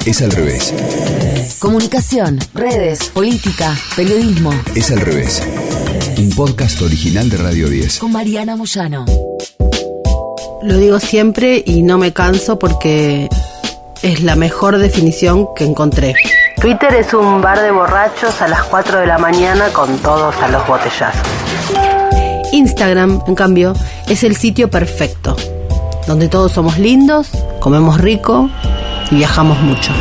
Es al revés. Comunicación, redes, política, periodismo. Es al revés. Un podcast original de Radio 10. Con Mariana Moyano. Lo digo siempre y no me canso porque es la mejor definición que encontré. Twitter es un bar de borrachos a las 4 de la mañana con todos a los botellazos. Instagram, en cambio, es el sitio perfecto, donde todos somos lindos, comemos rico y viajamos mucho.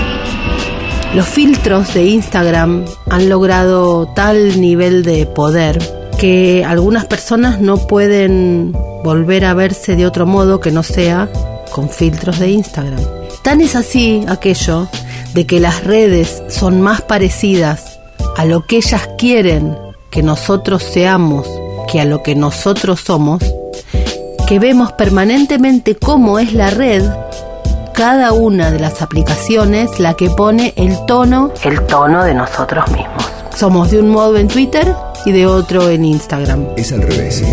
Los filtros de Instagram han logrado tal nivel de poder que algunas personas no pueden volver a verse de otro modo que no sea con filtros de Instagram. Tan es así aquello de que las redes son más parecidas a lo que ellas quieren que nosotros seamos que a lo que nosotros somos, que vemos permanentemente cómo es la red, cada una de las aplicaciones la que pone el tono de nosotros mismos. Somos de un modo en Twitter y de otro en Instagram. Es al revés.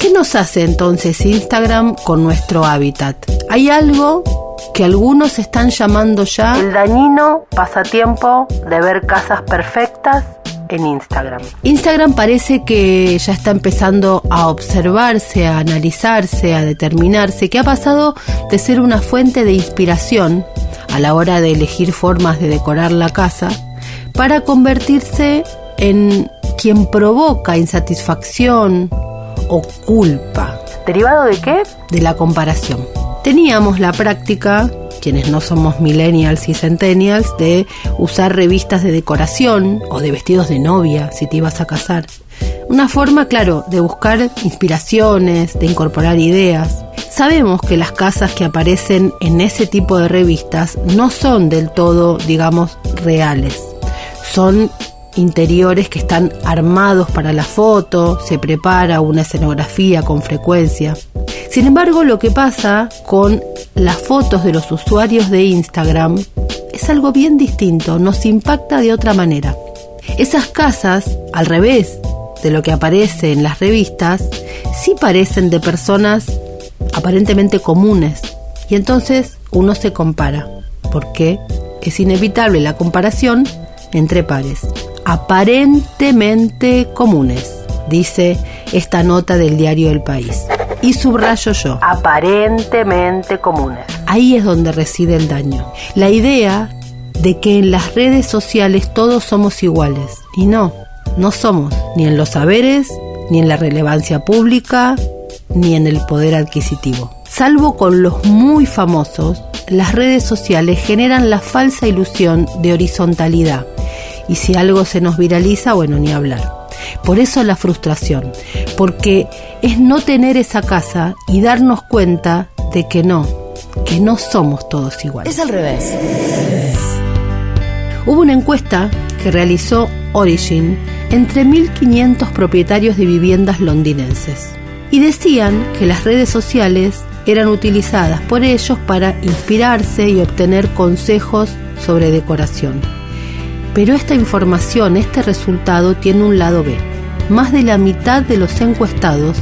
¿Qué nos hace entonces Instagram con nuestro hábitat? Hay algo que algunos están llamando ya el dañino pasatiempo de ver casas perfectas en Instagram. Instagram parece que ya está empezando a observarse, a analizarse, a determinarse, que ha pasado de ser una fuente de inspiración a la hora de elegir formas de decorar la casa para convertirse en quien provoca insatisfacción o culpa. ¿Derivado de qué? De la comparación. Teníamos la práctica, quienes no somos millennials y centennials, de usar revistas de decoración o de vestidos de novia si te ibas a casar. Una forma, claro, de buscar inspiraciones, de incorporar ideas. Sabemos que las casas que aparecen en ese tipo de revistas no son del todo, digamos, reales. Son interiores que están armados para la foto, se prepara una escenografía con frecuencia. Sin embargo, lo que pasa con las fotos de los usuarios de Instagram es algo bien distinto, nos impacta de otra manera. Esas casas, al revés de lo que aparece en las revistas, sí parecen de personas aparentemente comunes. Y entonces uno se compara, porque es inevitable la comparación entre pares. Aparentemente comunes, dice esta nota del diario El País. Y subrayo yo, aparentemente comunes. Ahí es donde reside el daño. La idea de que en las redes sociales todos somos iguales. Y no somos, ni en los saberes, ni en la relevancia pública, ni en el poder adquisitivo. Salvo con los muy famosos, las redes sociales generan la falsa ilusión de horizontalidad. Y si algo se nos viraliza, bueno, ni hablar. Por eso la frustración, porque es no tener esa casa y darnos cuenta de que no somos todos iguales. Es al revés. Hubo una encuesta que realizó Origin entre 1.500 propietarios de viviendas londinenses y decían que las redes sociales eran utilizadas por ellos para inspirarse y obtener consejos sobre decoración. Pero esta información, este resultado tiene un lado B. Más de la mitad de los encuestados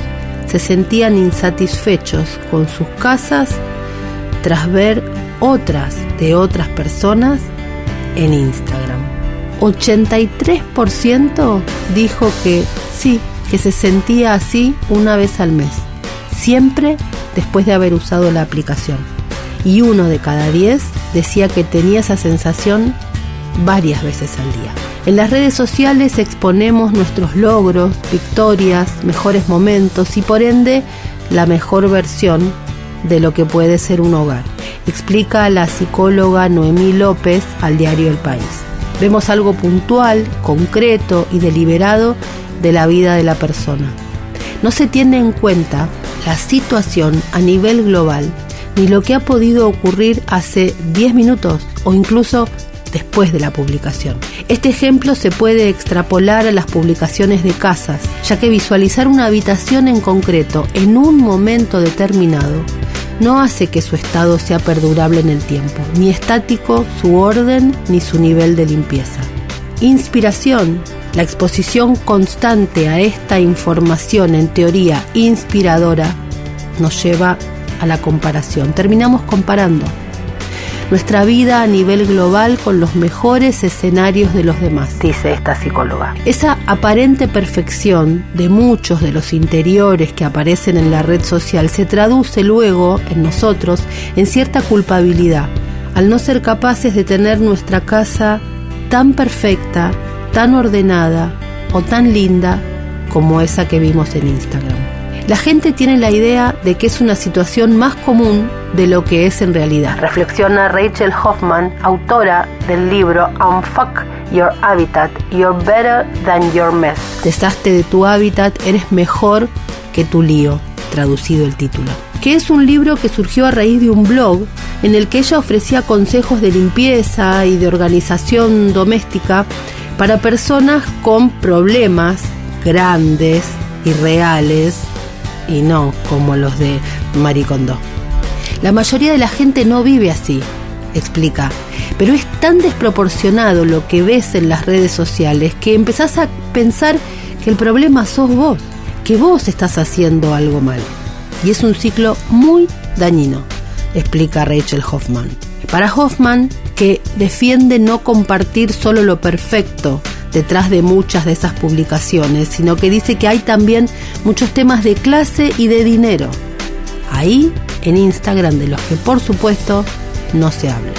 se sentían insatisfechos con sus casas tras ver otras de otras personas en Instagram. 83% dijo que sí, que se sentía así una vez al mes, siempre después de haber usado la aplicación. Y 1 de cada 10 decía que tenía esa sensación varias veces al día. En las redes sociales exponemos nuestros logros, victorias, mejores momentos y por ende la mejor versión de lo que puede ser un hogar, explica la psicóloga Noemí López al diario El País. Vemos algo puntual, concreto y deliberado de la vida de la persona. No se tiene en cuenta la situación a nivel global, ni lo que ha podido ocurrir hace 10 minutos o incluso después de la publicación. Este ejemplo se puede extrapolar a las publicaciones de casas, ya que visualizar una habitación en concreto en un momento determinado no hace que su estado sea perdurable en el tiempo, ni estático su orden ni su nivel de limpieza. Inspiración, la exposición constante a esta información en teoría inspiradora, nos lleva a la comparación. Terminamos comparando. nuestra vida a nivel global con los mejores escenarios de los demás, dice esta psicóloga. Esa aparente perfección de muchos de los interiores que aparecen en la red social se traduce luego en nosotros en cierta culpabilidad, al no ser capaces de tener nuestra casa tan perfecta, tan ordenada o tan linda como esa que vimos en Instagram. La gente tiene la idea de que es una situación más común de lo que es en realidad. Reflexiona Rachel Hoffman, autora del libro Unfuck Your Habitat, You're Better Than Your Mess. Deshazte de tu hábitat, eres mejor que tu lío, traducido el título. Que es un libro que surgió a raíz de un blog en el que ella ofrecía consejos de limpieza y de organización doméstica para personas con problemas grandes y reales, y no como los de Marie Kondo. La mayoría de la gente no vive así, explica, pero es tan desproporcionado lo que ves en las redes sociales que empezás a pensar que el problema sos vos, que vos estás haciendo algo mal. Y es un ciclo muy dañino, explica Rachel Hoffman. Para Hoffman, que defiende no compartir solo lo perfecto detrás de muchas de esas publicaciones, sino que dice que hay también muchos temas de clase y de dinero. Ahí, en Instagram, de los que por supuesto no se habla.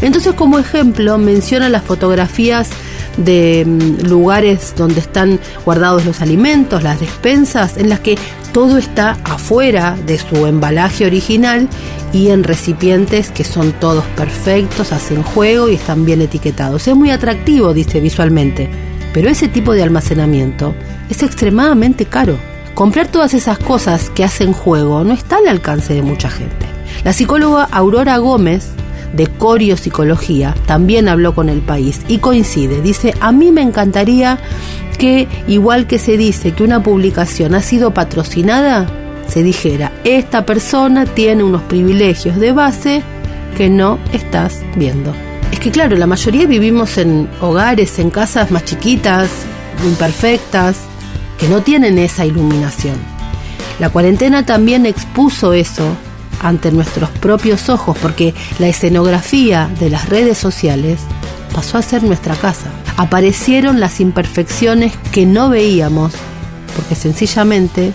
Entonces, como ejemplo, menciona las fotografías de lugares donde están guardados los alimentos, las despensas, en las que todo está afuera de su embalaje original y en recipientes que son todos perfectos, hacen juego y están bien etiquetados. Es muy atractivo, dice, visualmente, pero ese tipo de almacenamiento es extremadamente caro. Comprar todas esas cosas que hacen juego no está al alcance de mucha gente. La psicóloga Aurora Gómez, de Corio Psicología, también habló con El País y coincide. Dice, a mí me encantaría que, igual que se dice que una publicación ha sido patrocinada, se dijera, esta persona tiene unos privilegios de base que no estás viendo. Es que claro, la mayoría vivimos en hogares, en casas más chiquitas, imperfectas, que no tienen esa iluminación. La cuarentena también expuso eso ante nuestros propios ojos, porque la escenografía de las redes sociales pasó a ser nuestra casa. Aparecieron las imperfecciones que no veíamos porque sencillamente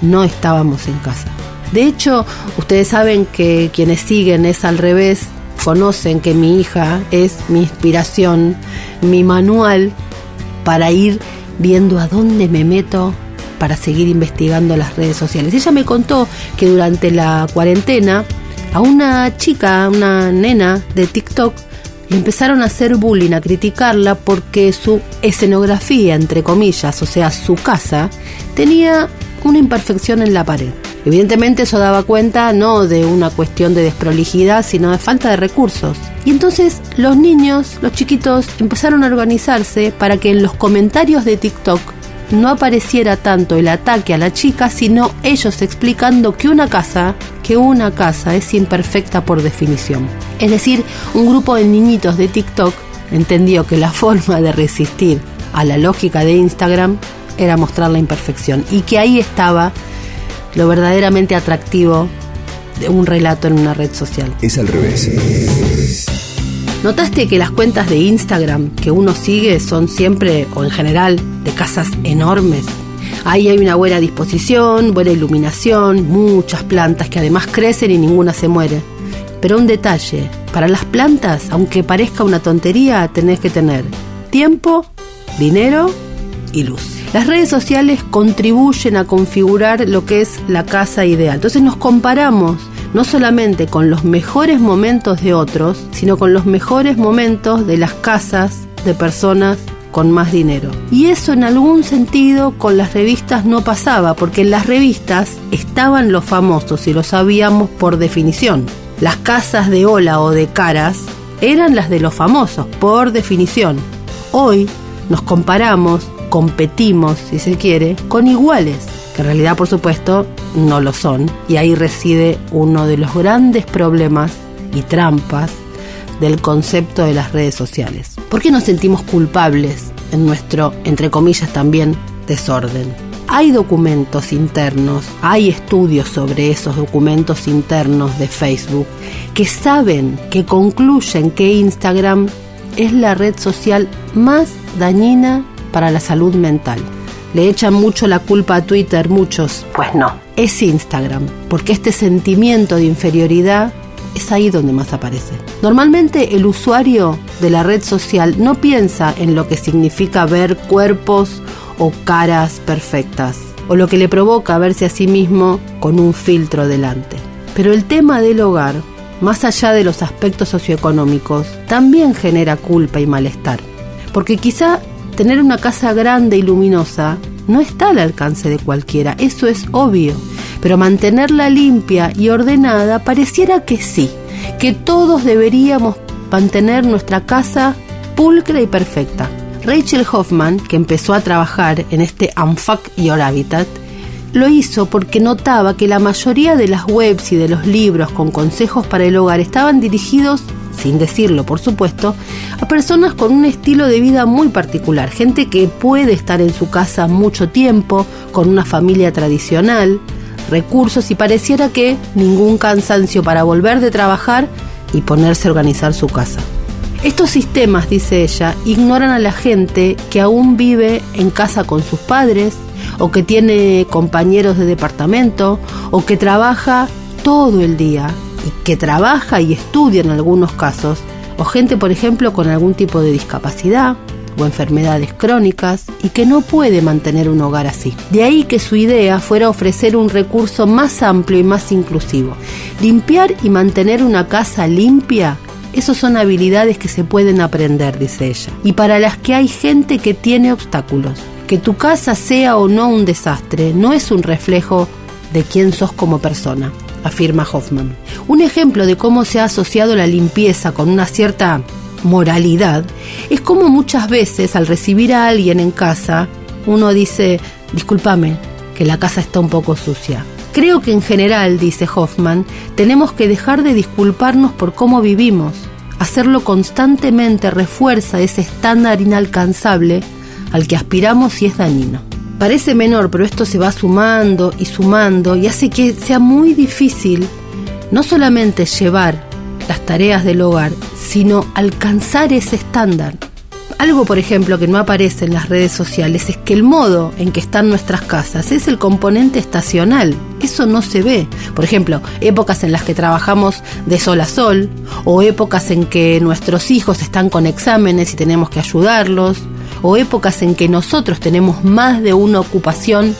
no estábamos en casa. De hecho, ustedes saben que quienes siguen Es al Revés conocen que mi hija es mi inspiración, mi manual para ir viendo a dónde me meto para seguir investigando las redes sociales. Ella me contó que durante la cuarentena a una chica, una nena de TikTok, le empezaron a hacer bullying, a criticarla porque su escenografía, entre comillas, o sea, su casa, tenía una imperfección en la pared. Evidentemente eso daba cuenta no de una cuestión de desprolijidad, sino de falta de recursos. Y entonces los niños, los chiquitos, empezaron a organizarse para que en los comentarios de TikTok no apareciera tanto el ataque a la chica, sino ellos explicando que una casa es imperfecta por definición. Es decir, un grupo de niñitos de TikTok entendió que la forma de resistir a la lógica de Instagram era mostrar la imperfección, y que ahí estaba lo verdaderamente atractivo de un relato en una red social. Es al revés. ¿Notaste que las cuentas de Instagram que uno sigue son siempre, o en general, de casas enormes? Ahí hay una buena disposición, buena iluminación, muchas plantas que además crecen y ninguna se muere. Pero un detalle, para las plantas, aunque parezca una tontería, tenés que tener tiempo, dinero y luz. Las redes sociales contribuyen a configurar lo que es la casa ideal. Entonces nos comparamos no solamente con los mejores momentos de otros, sino con los mejores momentos de las casas de personas con más dinero. Y eso en algún sentido con las revistas no pasaba, porque en las revistas estaban los famosos y lo sabíamos por definición. Las casas de Hola o de Caras eran las de los famosos, por definición. Hoy nos comparamos, competimos, si se quiere, con iguales, que en realidad, por supuesto, no lo son. Y ahí reside uno de los grandes problemas y trampas del concepto de las redes sociales. ¿Por qué nos sentimos culpables en nuestro, entre comillas también, desorden? hay documentos internos, hay estudios sobre esos documentos internos de Facebook que saben, que concluyen que Instagram es la red social más dañina para la salud mental. Le echan mucho la culpa a Twitter, muchos. Pues no, es Instagram, porque este sentimiento de inferioridad es ahí donde más aparece. Normalmente el usuario de la red social no piensa en lo que significa ver cuerpos o caras perfectas, o lo que le provoca verse a sí mismo con un filtro delante. Pero el tema del hogar, más allá de los aspectos socioeconómicos, también genera culpa y malestar. Porque quizá tener una casa grande y luminosa no está al alcance de cualquiera, eso es obvio. Pero mantenerla limpia y ordenada pareciera que sí, que todos deberíamos mantener nuestra casa pulcra y perfecta. Rachel Hoffman, que empezó a trabajar en este Unfuck Your Habitat, lo hizo porque notaba que la mayoría de las webs y de los libros con consejos para el hogar estaban dirigidos, sin decirlo por supuesto, a personas con un estilo de vida muy particular, gente que puede estar en su casa mucho tiempo, con una familia tradicional, recursos y pareciera que ningún cansancio para volver de trabajar y ponerse a organizar su casa. Estos sistemas, dice ella, ignoran a la gente que aún vive en casa con sus padres, o que tiene compañeros de departamento, o que trabaja todo el día, y que trabaja y estudia en algunos casos, o gente, por ejemplo, con algún tipo de discapacidad o enfermedades crónicas y que no puede mantener un hogar así. De ahí que su idea fuera ofrecer un recurso más amplio y más inclusivo. Limpiar y mantener una casa limpia, esas son habilidades que se pueden aprender, dice ella, y para las que hay gente que tiene obstáculos. Que tu casa sea o no un desastre no es un reflejo de quién sos como persona, afirma Hoffman. Un ejemplo de cómo se ha asociado la limpieza con una cierta moralidad es como muchas veces al recibir a alguien en casa uno dice: discúlpame, que la casa está un poco sucia. Creo que en general, dice Hoffman, tenemos que dejar de disculparnos por cómo vivimos. Hacerlo constantemente refuerza ese estándar inalcanzable al que aspiramos y es dañino. Parece menor, pero esto se va sumando y hace que sea muy difícil no solamente llevar las tareas del hogar, sino alcanzar ese estándar. Algo, por ejemplo, que no aparece en las redes sociales es que el modo en que están nuestras casas es el componente estacional. Eso no se ve. Por ejemplo, épocas en las que trabajamos de sol a sol, o épocas en que nuestros hijos están con exámenes y tenemos que ayudarlos, o épocas en que nosotros tenemos más de una ocupación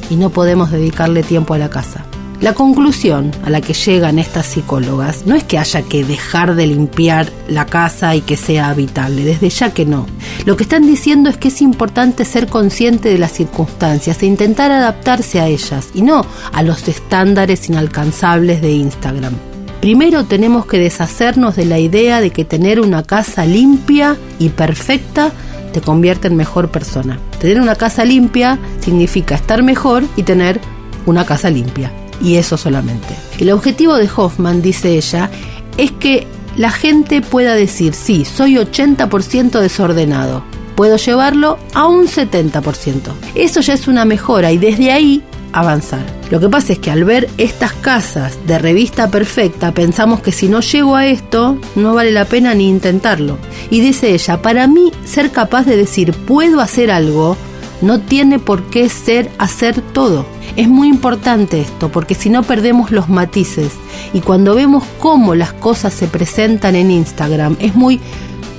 y no podemos dedicarle tiempo a la casa. La conclusión a la que llegan estas psicólogas no es que haya que dejar de limpiar la casa y que sea habitable, desde ya que no. Lo que están diciendo es que es importante ser consciente de las circunstancias e intentar adaptarse a ellas y no a los estándares inalcanzables de Instagram. Primero tenemos que deshacernos de la idea de que tener una casa limpia y perfecta te convierte en mejor persona. Tener una casa limpia significa estar mejor y tener una casa limpia. Y eso solamente. El objetivo de Hoffman, dice ella, es que la gente pueda decir: sí, soy 80% desordenado, puedo llevarlo a un 70%. Eso ya es una mejora y desde ahí avanzar. Lo que pasa es que al ver estas casas de revista perfecta pensamos que si no llego a esto no vale la pena ni intentarlo. Y dice ella: para mí ser capaz de decir puedo hacer algo no tiene por qué ser hacer todo. Es muy importante esto, porque si no perdemos los matices. Y cuando vemos cómo las cosas se presentan en Instagram, es muy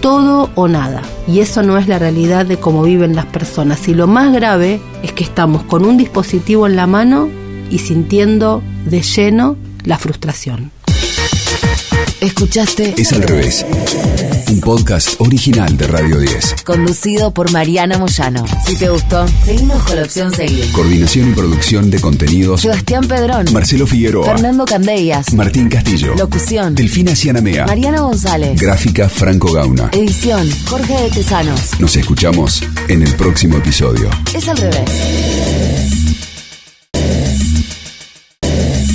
todo o nada. Y eso no es la realidad de cómo viven las personas. Y lo más grave es que estamos con un dispositivo en la mano y sintiendo de lleno la frustración. Escuchaste Es al revés. Un podcast original de Radio 10. Conducido por Mariana Moyano. Si te gustó, seguimos con la opción seguir. Coordinación y producción de contenidos: Sebastián Pedrón, Marcelo Figueroa, Fernando Candellas, Martín Castillo, locución, Delfina Cianamea, Mariana González, gráfica Franco Gauna. edición, Jorge de Tesanos. Nos escuchamos en el próximo episodio. Es al revés.